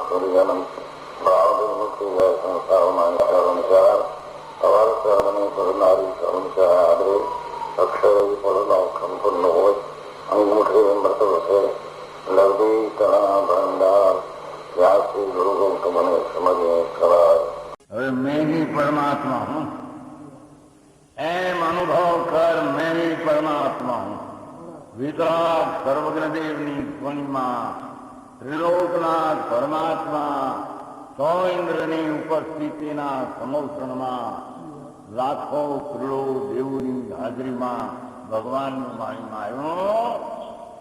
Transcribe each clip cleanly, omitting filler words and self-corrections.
સૂર્યનમ ભાવદુર્મુખી સંસ્થાઓમાં કર્મચાર અવાર કર્મને કરનારી કર્મચાર આદરે અક્ષય પડનો સંપૂર્ણ હોય અંગૂઠે મૃત વસે લગી તણા ભંડાર ત્યાંથી ગુરુ ગૌતમને સમજે કરાય. હવે મેં ही परमात्मा हूँ एम अनुभव कर मैं ही परमात्मा हूँ. वितराग सर्वज्ञ देवनी ध्वनिમાં ત્રિલોકનાથ પરમાત્મા સો ઇન્દ્રની ઉપસ્થિતિના સમોષણમાં લાખો કરોડો દેવોની હાજરીમાં ભગવાનની વાણીમાં આવ્યો.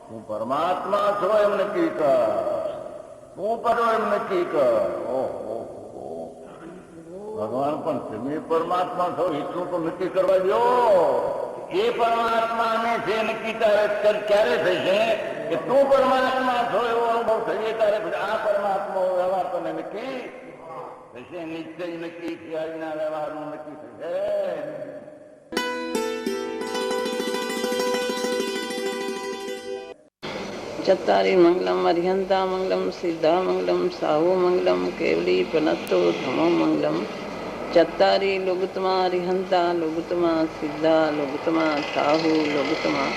હું પરમાત્મા છો એમ નક્કી કર, હું પરો એમ નક્કી કર. ઓહો, ભગવાન પણ તમે પરમાત્મા છો એટલું તો નક્કી કરવા દો. એ પરમાત્માને જે નક્કી ક્યારે થશે કે તું પરમાત્મા છો એવો અનુભવ થશે ત્યારે આ પરમાત્મા વ્યવહાર તને નક્કી થશે. નિશ્ચય નક્કી થયાના વ્યવહારનું નક્કી થશે. ચત્તારી મંગલમ અર્યંતા મંગલમ સિદ્ધા મંગલમ સાહુ મંગલમ કેવલી પનત્તો ધમો મંગલમ. ચત્તારી લોગુતમા અરિહંતા લોગુતમા સિદ્ધા લોગુતમા સાહુ લોગુતમા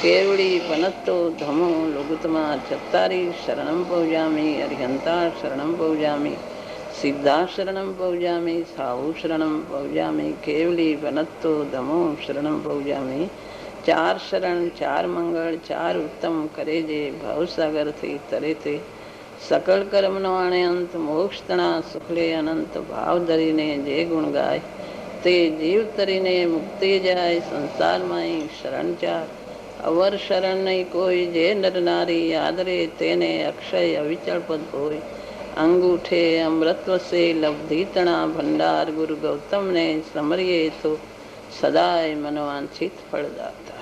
કેવળી પનત્તો ધમો લોગુતમા. ચત્તારી શરણમ પૌજામિ અરિહંતા શરણમ પૌજામિ સિદ્ધા શરણમ પૌજામિ સાહુ શરણમ પૌજામિ કેવલી પનત્તો ધમો શરણમ પૌજામિ. ચાર શરણ ચાર મંગળ ચાર ઉત્તમ કરે જે ભાવસાગરથી તરે તે. સકળ કર્મનો આણે અંત મોક્ષ તણા સુખલે અનંત ભાવ ધરીને જે ગુણ ગાય તે જીવ તરીને મુક્તિ જાય. સંસારમાં શરણ ચાર અવર શરણ નહીં કોઈ, જે નર નારી આદરે તેને અક્ષય અવિચળ પદ હોય. અંગૂઠે અમૃત વસે લબ્ધિ તણા ભંડાર. ગુરુ ગૌતમને સમરીએ તો સદાય મનવાંછિત ફળદાતા.